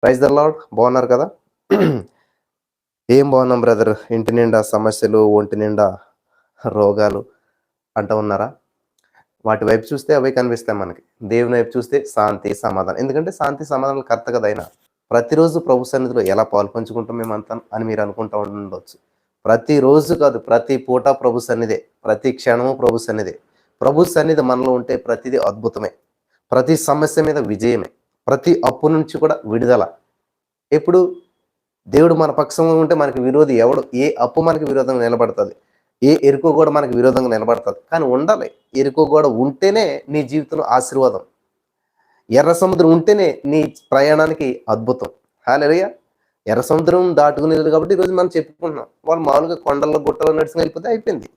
Praise the lord. బాగున్నారు కదా? ఏం బాగున్నాం బ్రదర్. ఇంటి నిండా సమస్యలు, ఒంటి నిండా రోగాలు అంటూ ఉన్నారా? వాటి వైపు చూస్తే అవే కనిపిస్తాయి మనకి. దేవుని వైపు చూస్తే శాంతి, సమాధానం. ఎందుకంటే శాంతి సమాధానాలు కర్త కదా ఆయన. ప్రతిరోజు ప్రభు సన్నిధిలో ఎలా పాలు పంచుకుంటాం మేమంతా అని మీరు అనుకుంటూ ఉండొచ్చు. ప్రతిరోజు కాదు, ప్రతి పూట ప్రభు సన్నిధే, ప్రతి క్షణము ప్రభు సన్నిధే. ప్రభు సన్నిధి మనలో ఉంటే ప్రతిదీ అద్భుతమే, ప్రతి సమస్య మీద విజయమే, ప్రతి అప్పు నుంచి కూడా విడుదల. ఎప్పుడు దేవుడు మన పక్షంలో ఉంటే మనకి విరోధి ఎవడు? ఏ అప్పు మనకి విరోధంగా నిలబడుతుంది, ఏ ఎరుకో కూడా మనకి విరోధంగా నిలబడుతుంది. కానీ ఉండాలి, ఎరుకో కూడా ఉంటేనే నీ జీవితంలో ఆశీర్వాదం. ఎర్ర సముద్రం ఉంటేనే నీ ప్రయాణానికి అద్భుతం. హల్లెలూయా. ఎర్ర సముద్రం దాటుకుని వెళ్ళదు కాబట్టి ఈరోజు మనం చెప్పుకుంటున్నాం. వాళ్ళు మామూలుగా కొండల్లో గుట్టలో నడుచుకుని వెళ్ళిపోతే అయిపోయింది,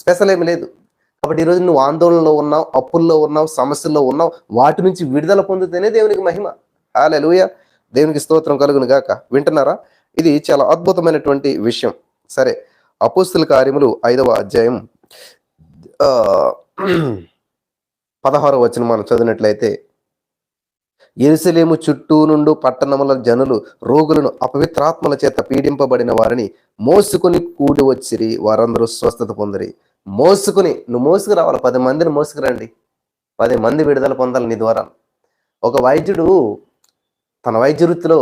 స్పెషల్ ఏమి లేదు. కాబట్టి ఈరోజు నువ్వు ఆందోళనలో ఉన్నావు, అప్పుల్లో ఉన్నావు, సమస్యల్లో ఉన్నావు, వాటి నుంచి విడుదల పొందితేనే దేవునికి మహిమ. హల్లెలూయా. దేవునికి స్తోత్రం కలుగును గాక. వింటున్నారా? ఇది చాలా అద్భుతమైనటువంటి విషయం. సరే, అపోస్తుల కార్యములు 5వ అధ్యాయం 16వ వచనం మనం చదివినట్లయితే, యెరూషలేము చుట్టూ నుండి పట్టణముల జనులు రోగులను అపవిత్రాత్మల చేత పీడింపబడిన వారిని మోసుకొని కూడి వచ్చిరి, వారందరూ స్వస్థత పొందిరి. నువ్వు మోసుకు రావాలి, 10 మందిని మోసుకురండి, 10 మంది విడుదల పొందాలి నీ ద్వారా. ఒక వైద్యుడు తన వైద్య వృత్తిలో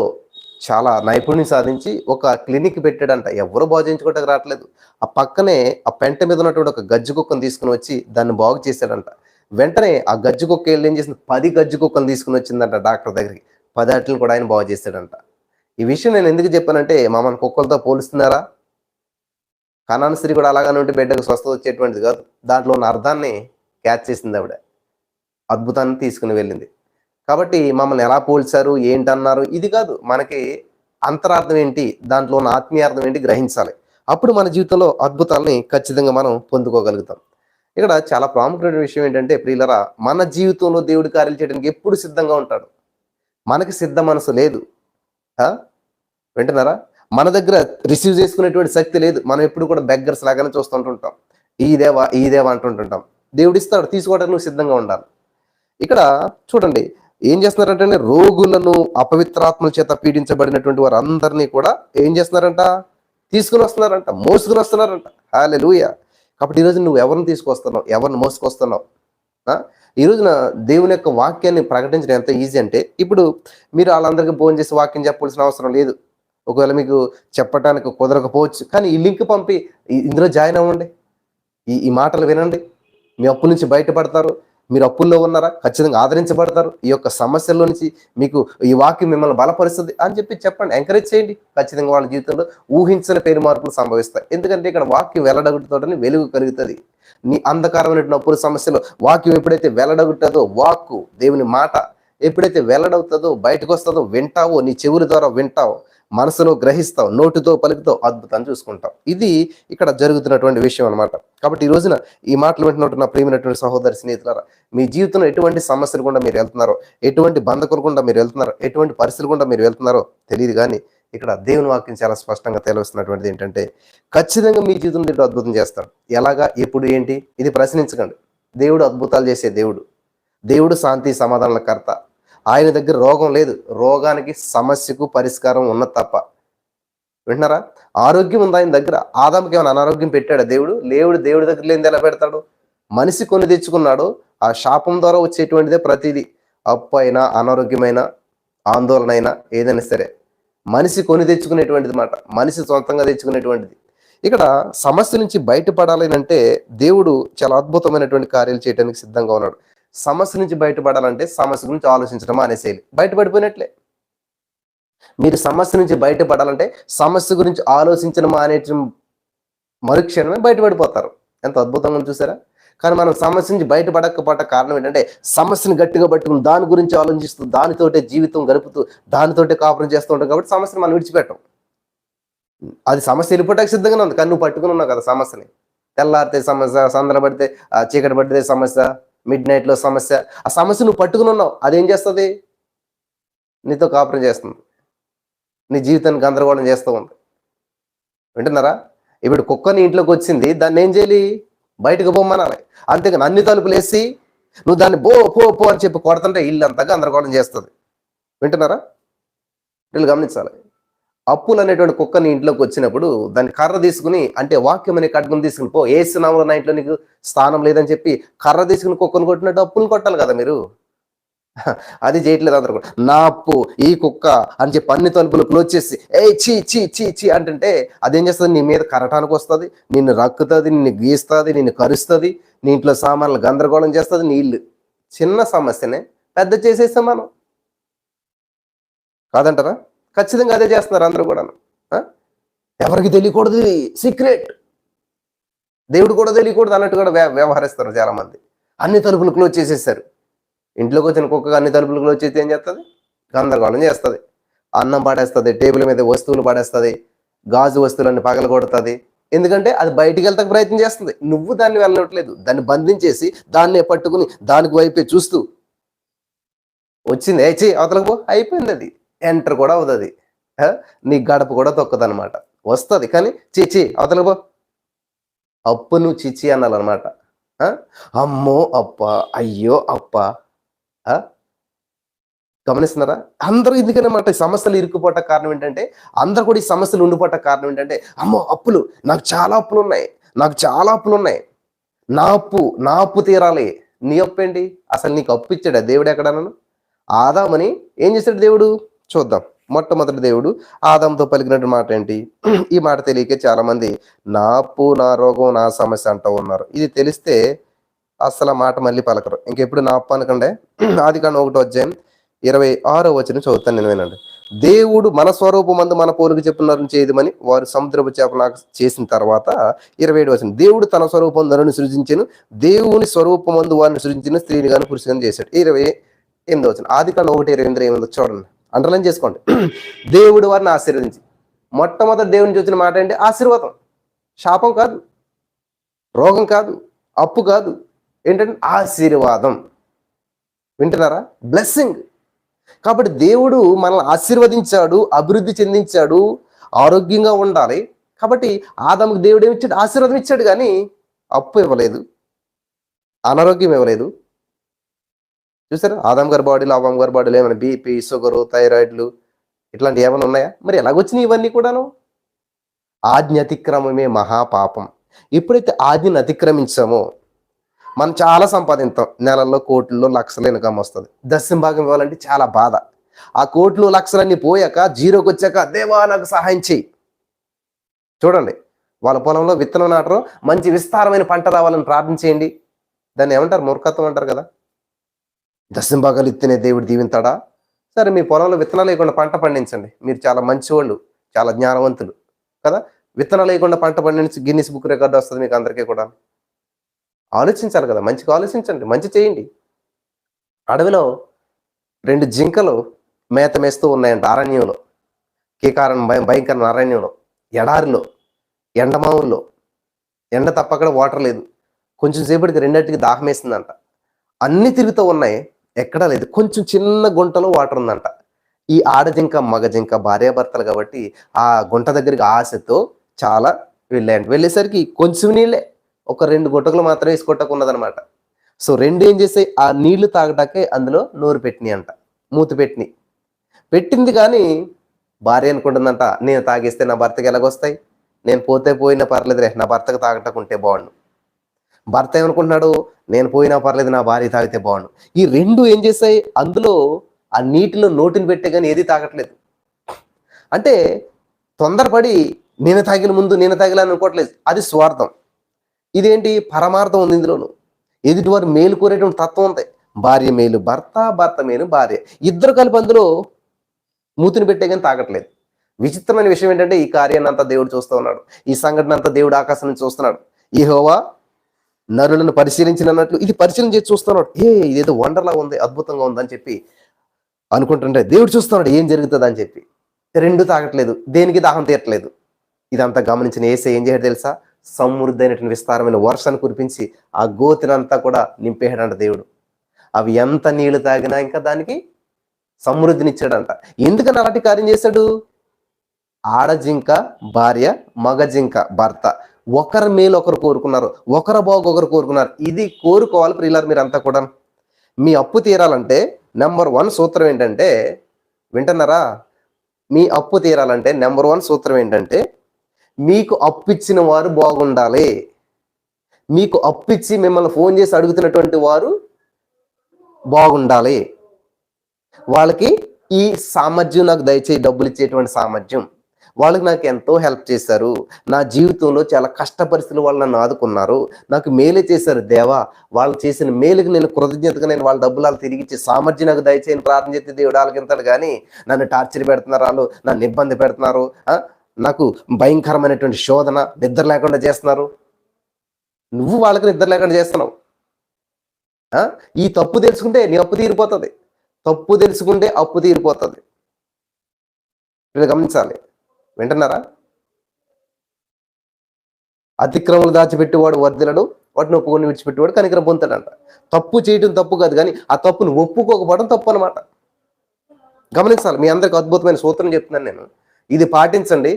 చాలా నైపుణ్యం సాధించి ఒక క్లినిక్ పెట్టాడంట. ఎవరు బాగు చేయించుకోవడానికి రావట్లేదు. ఆ పక్కనే ఆ పెంట మీద ఉన్నటువంటి ఒక గజ్జి కుక్కను తీసుకుని వచ్చి దాన్ని బాగు చేశాడంట. వెంటనే ఆ గజ్జి కుక్క వెళ్ళి ఏం చేసింది, 10 గజ్జి కుక్కను తీసుకుని వచ్చిందంట డాక్టర్ దగ్గరికి. 10 వాటిని కూడా ఆయన బాగు చేశాడంట. ఈ విషయం నేను ఎందుకు చెప్పానంటే, మమ్మల్ని కుక్కలతో పోలుస్తున్నారా? కనాన స్త్రీ కూడా అలాగానే ఉంటే బిడ్డకు స్వస్థత వచ్చేటువంటిది కాదు. దాంట్లో ఉన్న అర్థాన్ని క్యాచ్ చేసింది ఆవిడ, అద్భుతాన్ని తీసుకుని వెళ్ళింది. కాబట్టి మమ్మల్ని ఎలా పోల్చారు, ఏంటన్నారు, ఇది కాదు. మనకి అంతరార్థం ఏంటి, దాంట్లో ఉన్న ఆత్మీయార్థం ఏంటి గ్రహించాలి. అప్పుడు మన జీవితంలో అద్భుతాలని ఖచ్చితంగా మనం పొందుకోగలుగుతాం. ఇక్కడ చాలా ప్రాముఖ్యమైన విషయం ఏంటంటే ప్రియులరా, మన జీవితంలో దేవుడి కార్యాలు చేయడానికి ఎప్పుడు సిద్ధంగా ఉంటాడు. మనకి సిద్ధ మనసు లేదు. వింటున్నారా? మన దగ్గర రిసీవ్ చేసుకునేటువంటి శక్తి లేదు. మనం ఎప్పుడు కూడా బెగ్గర్స్ లాగానే చూస్తుంటుంటాం. ఈ దేవా అంటుంటుంటాం. దేవుడు ఇస్తాడు, తీసుకోవడానికి నువ్వు సిద్ధంగా ఉండాలి. ఇక్కడ చూడండి ఏం చేస్తున్నారంటే, రోగులను అపవిత్రాత్మల చేత పీడించబడినటువంటి వారందరినీ కూడా ఏం చేస్తున్నారంట, తీసుకుని వస్తున్నారంట, మోసుకుని వస్తున్నారంట. హల్లెలూయా. కాబట్టి ఈరోజు నువ్వు ఎవరిని తీసుకొస్తున్నావు, ఎవరిని మోసుకొస్తున్నావు? ఈ రోజున దేవుని యొక్క వాక్యాన్ని ప్రకటించడం ఎంత ఈజీ అంటే, ఇప్పుడు మీరు వాళ్ళందరికీ ఫోన్ చేసి వాక్యం చెప్పాల్సిన అవసరం లేదు. ఒకవేళ మీకు చెప్పడానికి కుదరకపోవచ్చు, కానీ ఈ లింక్ పంపి ఇందులో జాయిన్ అవ్వండి, ఈ మాటలు వినండి, మీ అప్పు నుంచి బయటపడతారు. మీరు అప్పుల్లో ఉన్నారా, ఖచ్చితంగా ఆదరించబడతారు. ఈ యొక్క సమస్యల్లో నుంచి మీకు ఈ వాక్యం మిమ్మల్ని బలపరుస్తుంది అని చెప్పండి, ఎంకరేజ్ చేయండి. ఖచ్చితంగా వాళ్ళ జీవితంలో ఊహించని పేరు మార్పులు సంభవిస్తాయి. ఎందుకంటే ఇక్కడ వాక్యం వెల్లడగుట్టుతోటని వెలుగు కలుగుతుంది. నీ అంధకారమైనటువంటి అప్పుల సమస్యలో వాక్యం ఎప్పుడైతే వెల్లడగుట్టదో, వాక్కు దేవుని మాట ఎప్పుడైతే వెల్లడవుతుందో, బయటకు వస్తుందో, వింటావో, నీ చెవుల ద్వారా వింటావో, మనసులో గ్రహిస్తావు, నోటితో పలుకుతావు, అద్భుతాన్ని చూసుకుంటావు. ఇది ఇక్కడ జరుగుతున్నటువంటి విషయం అనమాట. కాబట్టి ఈ రోజున ఈ మాటలు వింటున్నట్టు నా ప్రియమైనటువంటి సహోదరి స్నేహితులారా, మీ జీవితంలో ఎటువంటి సమస్యలు గుండా మీరు వెళ్తున్నారో, ఎటువంటి బంధకులు గుండా మీరు వెళ్తున్నారో, ఎటువంటి పరిస్థితులు గుండా మీరు వెళ్తున్నారో తెలియదు, కానీ ఇక్కడ దేవుని వాక్యం చాలా స్పష్టంగా తెలియస్తున్నటువంటిది ఏంటంటే, ఖచ్చితంగా మీ జీవితంలో దేవుడు అద్భుతం చేస్తాడు. ఎలాగా, ఎప్పుడు, ఏంటి, ఇది ప్రశ్నించకండి. దేవుడు అద్భుతాలు చేసే దేవుడు శాంతి సమాధానాల కర్త. ఆయన దగ్గర రోగం లేదు, రోగానికి సమస్యకు పరిష్కారం ఉన్నది తప్ప. వింటున్నారా? ఆరోగ్యం ఉంది ఆయన దగ్గర. ఆదాముకి ఏమైనా అనారోగ్యం పెట్టాడా దేవుడు? దేవుడి దగ్గర లేనిది ఎలా పెడతాడు? మనిషి కొని తెచ్చుకున్నాడు. ఆ శాపం ద్వారా వచ్చేటువంటిదే ప్రతిదీ. అప్పు అయినా, అనారోగ్యమైన, ఆందోళన అయినా, ఏదైనా సరే మనిషి కొని తెచ్చుకునేటువంటిది మాట, మనిషి సొంతంగా తెచ్చుకునేటువంటిది. ఇక్కడ సమస్య నుంచి బయటపడాలి అంటే దేవుడు చాలా అద్భుతమైనటువంటి కార్యాలు చేయడానికి సిద్ధంగా ఉన్నాడు. సమస్య నుంచి బయటపడాలంటే సమస్య గురించి ఆలోచించడం అనేసేయాలి, బయటపడిపోయినట్లే. మీరు సమస్య నుంచి బయటపడాలంటే సమస్య గురించి ఆలోచించడం అనేటం మరుక్షణమే బయటపడిపోతారు. ఎంత అద్భుతంగా చూసారా? కానీ మనం సమస్య నుంచి బయటపడకపోవట కారణం ఏంటంటే, సమస్యను గట్టిగా పట్టుకుని దాని గురించి ఆలోచిస్తూ, దానితోటే జీవితం గడుపుతూ, దానితోటే కాపురం చేస్తూ ఉంటాం. కాబట్టి సమస్యను మనం విడిచిపెట్టాం. అది సమస్య వెళ్ళిపోవటానికి సిద్ధంగానే ఉంది, కానీ నువ్వు పట్టుకుని ఉన్నావు కదా సమస్యని. తెల్లారితే సమస్య, సందర పడితే చీకటి పడితే సమస్య, మిడ్ నైట్లో సమస్య. ఆ సమస్య నువ్వు పట్టుకుని ఉన్నావు, అదేం చేస్తుంది? నీతో కాపురం చేస్తుంది, నీ జీవితాన్ని గందరగోళం చేస్తూ ఉంది. వింటున్నారా? ఇప్పుడు కుక్కని ఇంట్లోకి వచ్చింది, దాన్ని ఏం చేయాలి? బయటకు పోమనాలి. అంతేగాని అన్ని తలుపులు వేసి నువ్వు దాన్ని పో అని చెప్పి కొడుతుంటే ఇల్లు అంతా గందరగోళం చేస్తుంది. వింటున్నారా? వీళ్ళు గమనించాలి. అప్పులు అనేటువంటి కుక్క నీ ఇంట్లోకి వచ్చినప్పుడు దాన్ని కర్ర తీసుకుని, అంటే వాక్యం అనే ఖడ్గం తీసుకుని పో, ఏసునామములో నా ఇంట్లో నీకు స్థానం లేదని చెప్పి కర్ర తీసుకుని కుక్కను కొట్టినట్టు అప్పులు కొట్టాలి కదా మీరు. అది చేయట్లేదు అందరూ కూడా. నా అప్పు ఈ కుక్క అని చెప్పి అన్ని తలుపులు క్లోజ్ చేసి ఏ చీ చీ చీ చీ అంటుంటే అదేం చేస్తుంది? నీ మీద కరటానికి వస్తుంది, నిన్ను రక్కుతుంది, నిన్ను గీస్తుంది, నిన్ను కరుస్తుంది, నీ ఇంట్లో సామాన్లు గందరగోళం చేస్తుంది. నీళ్ళు చిన్న సమస్యనే పెద్ద చేసేస్తాం మనం, కాదంటారా? ఖచ్చితంగా అదే చేస్తున్నారు అందరూ కూడా. ఎవరికి తెలియకూడదు, సీక్రెట్, దేవుడు కూడా తెలియకూడదు అన్నట్టు కూడా వ్యవహరిస్తారు చాలా మంది. అన్ని తలుపులు క్లోజ్ చేసేసారు. ఇంట్లోకి వచ్చిన కుక్క అన్ని తలుపులు క్లోజ్ చేస్తే ఏం చేస్తుంది? గందరగోళం చేస్తుంది, అన్నం పాడేస్తుంది, టేబుల్ మీద వస్తువులు పాడేస్తుంది, గాజు వస్తువులన్నీ పగల కొడుతుంది. ఎందుకంటే అది బయటికి వెళ్తాక ప్రయత్నం చేస్తుంది, నువ్వు దాన్ని వెళ్ళట్లేదు. దాన్ని బంధించేసి దాన్నే పట్టుకుని దానికి వైపే చూస్తూ వచ్చింది, ఏచి అవతలకు పో, అయిపోయింది. అది ఎంటర్ కూడా అవుతుంది, నీ గడప కూడా తొక్కదనమాట. వస్తుంది కానీ చీచి అవతలకు పో. అప్పు నువ్వు చిచ్చి అనాలన్నమాట. అమ్మో అప్ప, అయ్యో అప్ప. గమనిస్తున్నారా? అందరూ ఎందుకనమాట సమస్యలు ఇరుక్కుపోవట కారణం ఏంటంటే, అందరూ కూడా ఈ సమస్యలు ఉండిపోవట కారణం ఏంటంటే, అమ్మో అప్పులు, నాకు చాలా అప్పులు ఉన్నాయి, నాకు చాలా అప్పులు ఉన్నాయి, నా అప్పు తీరాలి. నీ అప్పు ఏంటి? అసలు నీకు అప్పు ఇచ్చాడా దేవుడు ఎక్కడన్నాను? ఆదామని ఏం చేశాడు దేవుడు? చూద్దాం. మొట్టమొదటి దేవుడు ఆదాంతో పలికినట్టు మాట ఏంటి? ఈ మాట తెలియకే చాలా మంది నా అప్పు, నా రోగం, నా సమస్య అంటూ ఉన్నారు. ఇది తెలిస్తే అసలు మాట మళ్ళీ పలకరు. ఇంకెప్పుడు నా అప్పు అనకండే. ఆదికాండం 1:26 వచనం చదువుతాను నేను, వినండి. దేవుడు మన స్వరూపమందు మన పోలిక చెప్పున్నారని చేయదమని వారు సముద్రపు చేపలు చేసిన తర్వాత 27 వచనం, దేవుడు తన స్వరూపం నరుని సృజించెను, దేవుని స్వరూపమందు వారిని సృజించిన స్త్రీని గాని పురుషుని చేశాడు. 28 వచనం, ఆదికాండం 1:28 ఏముందో చూడండి, అండర్లైన్ చేసుకోండి. దేవుడు వారిని ఆశీర్వదించి, మొట్టమొదటి దేవుని చూసిన మాట ఏంటి? ఆశీర్వాదం, శాపం కాదు, రోగం కాదు, అప్పు కాదు, ఏంటంటే ఆశీర్వాదం. వింటున్నారా? బ్లెస్సింగ్. కాబట్టి దేవుడు మనల్ని ఆశీర్వదించాడు, అభివృద్ధి చెందించాడు, ఆరోగ్యంగా ఉండాలి. కాబట్టి ఆదాముకు దేవుడు ఏమిచ్చాడు? ఆశీర్వాదం ఇచ్చాడు, కానీ అప్పు ఇవ్వలేదు, అనారోగ్యం ఇవ్వలేదు. చూసారా? ఆదాం గారి బాడీలో అవ్వం గారి బాడీలో ఏమైనా బీపీ, షుగరు, థైరాయిడ్లు ఇట్లాంటివి ఏమైనా ఉన్నాయా? మరి ఎలాగొచ్చినాయి ఇవన్నీ కూడాను? ఆజ్ఞ అతిక్రమమే మహాపాపం. ఎప్పుడైతే ఆజ్ఞను అతిక్రమించామో మనం చాలా సంపాదిస్తాం, నెలల్లో కోట్లలో లక్షలు ఇన్కమ్ వస్తుంది. దశం భాగం ఇవ్వాలంటే చాలా బాధ. ఆ కోట్లు లక్షలన్నీ పోయాక జీరోకి వచ్చాక దేవా నాకు సహాయం చేయి. చూడండి, వాళ్ళ పొలంలో విత్తనం నాటరు, మంచి విస్తారమైన పంట రావాలని ప్రార్థించేయండి. దాన్ని ఏమంటారు? మూర్ఖత్వం అంటారు కదా. దశం భాగాలు ఇస్తేనే దేవుడు దీవింతాడా? సరే, మీ పొలంలో విత్తనాలు లేకుండా పంట పండించండి, మీరు చాలా మంచివాళ్ళు, చాలా జ్ఞానవంతులు కదా. విత్తనాలు లేకుండా పంట పండించి గిన్నిస్ బుక్ రికార్డు వస్తుంది మీకు అందరికీ కూడా. ఆలోచించాలి కదా, మంచిగా ఆలోచించండి, మంచి చేయండి. అడవిలో 2 జింకలు మేత మేస్తూ ఉన్నాయంట అరణ్యంలో, కీకారం భయంకర అరణ్యంలో, ఎడారిలో, ఎండమావుల్లో, ఎండ తప్ప అక్కడ వాటర్ లేదు. కొంచెం సేపటికి రెండింటికి దాహం వేసిందంట. అన్ని తిరుగుతూ ఉన్నాయి, ఎక్కడా లేదు. కొంచెం చిన్న గుంటలో వాటర్ ఉందంట. ఈ ఆడజింక మగ జింక భార్యాభర్తలు కాబట్టి ఆ గుంట దగ్గరికి ఆశతో చాలా వెళ్ళాయంట. వెళ్ళేసరికి కొంచెం నీళ్ళే, ఒక 2 గుంటలు మాత్రమే వేసుకొట్టకున్నదనమాట. సో 2 ఏం చేసాయి? ఆ నీళ్లు తాగటాకే అందులో నోరు పెట్టినాయి అంట, మూతి పెట్టింది. కానీ భార్య అనుకుంటుందంట, నేను తాగేస్తే నా భర్తకి ఎలాగొస్తాయి, నేను పోతే పోయినా పర్లేదురే, నా భర్తకు తాగటకుంటే బాగుండు. భర్త ఏమనుకుంటున్నాడు? నేను పోయినా పర్లేదు, నా భార్య తాగితే బాగుండు. ఈ 2 ఏం చేస్తాయి? అందులో ఆ నీటిలో నోటిని పెట్టే కానీ ఏది తాగట్లేదు. అంటే తొందరపడి నేను తాగిన ముందు నేను తాగలేని అనుకోవట్లేదు, అది స్వార్థం. ఇదేంటి? పరమార్థం ఉంది ఇందులోను. ఎదుటివారు మేలు కోరేటువంటి తత్వం ఉంది. భార్య మేలు భర్త, భర్త మేలు భార్య, ఇద్దరు కలిపి అందులో మూతిని పెట్టే కానీ తాగట్లేదు. విచిత్రమైన విషయం ఏంటంటే, ఈ కార్యాన్ని అంతా దేవుడు చూస్తూ ఉన్నాడు, ఈ సంఘటన అంతా దేవుడు ఆకాశం నుంచి చూస్తున్నాడు. యెహోవా నరులను పరిశీలించినట్లు ఇది పరిశీలన చేసి చూస్తున్నాడు. ఇదేదో వండర్లా ఉంది, అద్భుతంగా ఉందని చెప్పి అనుకుంటుంటే దేవుడు చూస్తున్నాడు ఏం జరుగుతుంది అని చెప్పి. 2 తాగట్లేదు, దేనికి దాహం తీరట్లేదు. ఇదంతా గమనించిన యేసయ్య ఏం చేయడు తెలుసా? సమృద్ధి అయినటువంటి విస్తారమైన వర్షాన్ని కురిపించి ఆ గోతినంతా కూడా నింపేయడంట దేవుడు. అవి ఎంత నీళ్లు తాగినా ఇంకా దానికి సమృద్ధినిచ్చాడంట. ఎందుకని అలాంటి కార్యం చేశాడు? ఆడజింక భార్య, మగ జింక భర్త, ఒకరి మేలు ఒకరు కోరుకున్నారు, ఒకరి బాగు ఒకరు కోరుకున్నారు. ఇది కోరుకోవాలి ప్రియులారు. మీరంతా కూడా మీ అప్పు తీరాలంటే నెంబర్ 1 సూత్రం ఏంటంటే, వింటున్నారా? మీ అప్పు తీరాలంటే నెంబర్ 1 సూత్రం ఏంటంటే, మీకు అప్పిచ్చిన వారు బాగుండాలి. మీకు అప్పిచ్చి మిమ్మల్ని ఫోన్ చేసి అడుగుతున్నటువంటి వారు బాగుండాలి. వాళ్ళకి ఈ సామర్థ్యం నాకు దయచేయి, డబ్బులు ఇచ్చేటువంటి సామర్థ్యం. వాళ్ళకి నాకు ఎంతో హెల్ప్ చేశారు. నా జీవితంలో చాలా కష్ట పరిస్థితులు వాళ్ళు నన్ను ఆదుకున్నారు. నాకు మేలే చేశారు దేవా. వాళ్ళు చేసిన మేలుకి నేను కృతజ్ఞతగా నేను వాళ్ళ డబ్బులు వాళ్ళు తిరిగి ఇచ్చే సామర్థ్యం నాకు దయచేయని ప్రార్థన చేస్తే దేవుడు ఆలకింతాడు. కానీ నన్ను టార్చర్ పెడుతున్నారు, వాళ్ళు నన్ను ఇబ్బంది పెడుతున్నారు, నాకు భయంకరమైనటువంటి శోధన, నిద్ర లేకుండా చేస్తున్నారు. నువ్వు వాళ్ళకి నిద్ర లేకుండా చేస్తున్నావు. ఈ తప్పు తెలుసుకుంటే నీ అప్పు తీరిపోతుంది. తప్పు తెలుసుకుంటే అప్పు తీరిపోతుంది. మీరు గమనించాలి. వింటున్నారా? అతిక్రమలు దాచిపెట్టేవాడు వర్ధిలడు, వాటిని ఒప్పుకొని విడిచిపెట్టేవాడు కనికరం పొందుతాడంట. తప్పు చేయడం తప్పు కాదు, కానీ ఆ తప్పును ఒప్పుకోకపోవడం తప్పు అనమాట. గమనించాలి. మీ అందరికి అద్భుతమైన సూత్రం చెప్తున్నాను నేను. ఇది పాటించండి.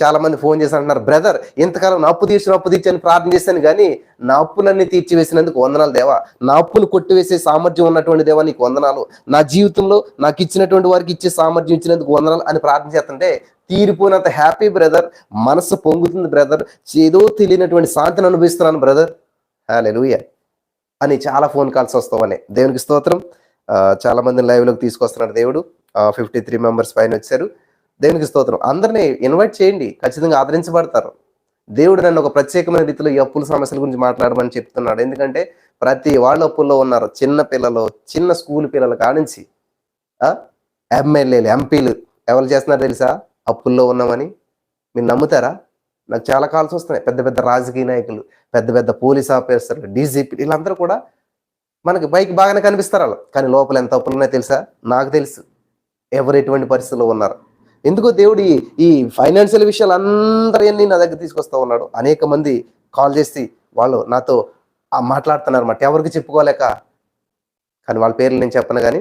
చాలా మంది ఫోన్ చేసి అంటున్నారు, బ్రదర్ ఇంతకాలం నా అప్పు తీర్చని ప్రార్థన చేశాను, కానీ నా అప్పులన్నీ తీర్చివేసినందుకు వందనాలు దేవా. నా అప్పును కొట్టివేసే సామర్థ్యం ఉన్నటువంటి దేవా నీకు వందనాలు. నా జీవితంలో నాకు ఇచ్చినటువంటి వారికి ఇచ్చే సామర్థ్యం ఇచ్చినందుకు వందనాలు అని ప్రార్థన చేస్తుంటే తీరిపోయినంత హ్యాపీ బ్రదర్. మనసు పొంగుతుంది బ్రదర్. ఏదో తెలియనటువంటి శాంతిని అనుభవిస్తున్నాను బ్రదర్. హల్లెలూయా అని చాలా ఫోన్ కాల్స్ వస్తామని దేవునికి స్తోత్రం. చాలా మందిని లైవ్లోకి తీసుకొస్తున్నాడు దేవుడు. 53 మెంబర్స్ పైన వచ్చారు. దేవునికి స్తోత్రం. అందరినీ ఇన్వైట్ చేయండి, ఖచ్చితంగా ఆదరించబడతారు. దేవుడు నన్ను ఒక ప్రత్యేకమైన రీతిలో ఈ అప్పుల సమస్యల గురించి మాట్లాడమని చెప్తున్నాడు. ఎందుకంటే ప్రతి వాళ్ళు అప్పుల్లో ఉన్నారు. చిన్న పిల్లలు, చిన్న స్కూల్ పిల్లలు కానించి ఎమ్మెల్యేలు, ఎంపీలు ఎవరు చేస్తున్నారు తెలుసా? అప్పుల్లో ఉన్నామని. మీరు నమ్ముతారా? నాకు చాలా కాల్స్ వస్తున్నాయి. పెద్ద పెద్ద రాజకీయ నాయకులు, పెద్ద పెద్ద పోలీస్ ఆఫీసర్లు, డీజీపీ, వీళ్ళందరూ కూడా మనకి బైక్ బాగానే కనిపిస్తారు వాళ్ళు, కానీ లోపల ఎంత అప్పులు ఉన్నాయో తెలుసా? నాకు తెలుసు ఎవరు ఎటువంటి పరిస్థితుల్లో ఉన్నారు. ఎందుకో దేవుడు ఈ ఫైనాన్షియల్ విషయాలు అందరినీ నా దగ్గర తీసుకొస్తా ఉన్నాడు. అనేక మంది కాల్ చేసి వాళ్ళు నాతో మాట్లాడుతున్నారు అన్నమాట, ఎవరికి చెప్పుకోలేక. కానీ వాళ్ళ పేర్లు నేను చెప్పను, కానీ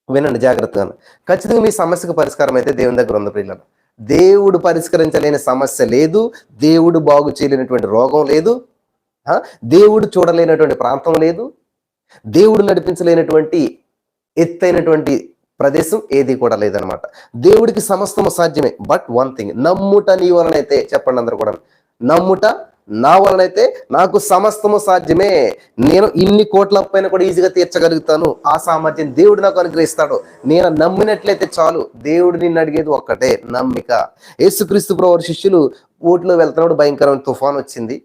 వినండి జాగ్రత్తగా. ఖచ్చితంగా మీ సమస్యకు పరిష్కారం అయితే దేవుని దగ్గర ఉంది ప్రియులారా. దేవుడు పరిష్కరించలేని సమస్య లేదు, దేవుడు బాగు చేయలేనటువంటి రోగం లేదు, దేవుడు చూడలేనటువంటి ప్రాంతం లేదు, దేవుడు నడిపించలేనటువంటి ఎత్తైనటువంటి ప్రదేశం ఏది కూడా లేదనమాట. దేవుడికి సమస్తము సాధ్యమే. బట్ వన్ థింగ్, నమ్ముట నీ వలనైతే, చెప్పండి అందరూ కూడా, నమ్ముట నా వలనైతే నాకు సమస్తము సాధ్యమే. నేను ఇన్ని కోట్ల పైన కూడా ఈజీగా తీర్చగలుగుతాను. ఆ సామర్థ్యం దేవుడు నాకు అనుగ్రహిస్తాడు. నేను నమ్మినట్లయితే చాలు. దేవుడు నిన్ను అడిగేది ఒక్కటే, నమ్మిక. యేసుక్రీస్తు ప్రభువు శిష్యులు ఊటిలో వెళ్తున్నప్పుడు భయంకరమైన తుఫాన్ వచ్చింది.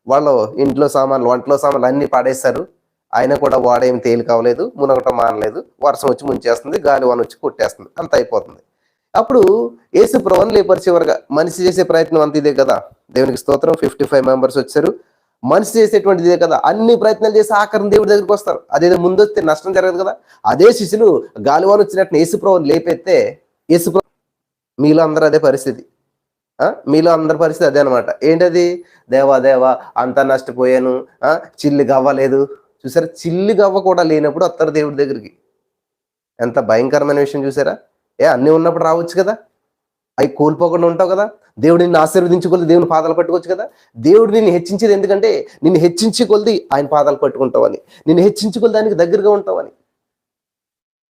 వాళ్ళు ఇంట్లో సామాన్లు, వంటలో సామాన్లు అన్ని పాడేశారు. ఆయన కూడా వాడేమి తేలి కావలేదు, మునగటం మానలేదు. వర్షం వచ్చి ముంచేస్తుంది, గాలి వాన వచ్చి కొట్టేస్తుంది, అంత అయిపోతుంది. అప్పుడు యేసు ప్రభువుని లేపరిచే వరకు మనిషి చేసే ప్రయత్నం అంత ఇదే కదా. దేవునికి స్తోత్రం. 55 మెంబర్స్ వచ్చారు. మనిషి చేసేటువంటి ఇదే కదా. అన్ని ప్రయత్నాలు చేసి ఆఖరిని దేవుడి దగ్గరికి వస్తారు. అదేదో ముందు వస్తే నష్టం జరగదు కదా. అదే శిష్యులు గాలివాన వచ్చినట్టు యేసు ప్రభువుని లేపెత్తే యేసు ప్రభు, మీలో అందరూ అదే పరిస్థితి. మీలో అందరి పరిస్థితి అదే అనమాట. ఏంటది? దేవా దేవా అంతా నష్టపోయాను, చిల్లు గవ్వలేదు. చూసారా? చిల్లు గవ్వ కూడా లేనప్పుడు వస్తారు దేవుడి దగ్గరికి. ఎంత భయంకరమైన విషయం చూసారా? అన్నీ ఉన్నప్పుడు రావచ్చు కదా, అవి కోల్పోకుండా ఉంటావు కదా. దేవుడు నిన్ను ఆశీర్వదించుకొద్ది దేవుని పాదాలు పట్టుకోవచ్చు కదా. దేవుడు నిన్ను హెచ్చించేది ఎందుకంటే నిన్ను హెచ్చించుకొద్ది ఆయన పాదాలు పట్టుకుంటావని, నిన్ను హెచ్చించుకొద్ది దానికి దగ్గరగా ఉంటావని.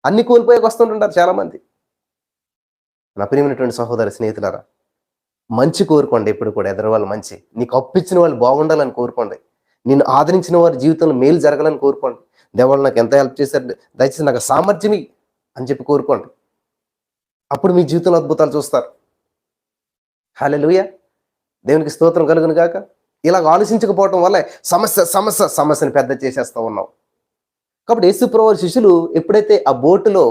అన్ని కోల్పోయాక వస్తుంటుంటారు చాలా మంది. నా ప్రియమైనటువంటి సహోదర స్నేహితులారా, మంచి కోరుకోండి. ఎప్పుడు కూడా ఎదురు వాళ్ళు మంచి, నీకు అప్పిచ్చిన వాళ్ళు బాగుండాలని కోరుకోండి. నిన్ను ఆదరించిన వారి జీవితంలో మేలు జరగాలని కోరుకోండి. దేవుళ్ళు నాకు ఎంత హెల్ప్ చేశారు, దయచేసి నాకు సామర్థ్యమి అని చెప్పి కోరుకోండి. అప్పుడు మీ జీవితంలో అద్భుతాలు చూస్తారు. హల్లెలూయా. దేవునికి స్తోత్రం కలుగును గాక. ఇలాగ ఆలోచించకపోవటం వల్ల సమస్యను పెద్ద చేసేస్తూ ఉన్నాం. కాబట్టి యేసుప్రభు శిష్యులు ఎప్పుడైతే ఆ బోటులో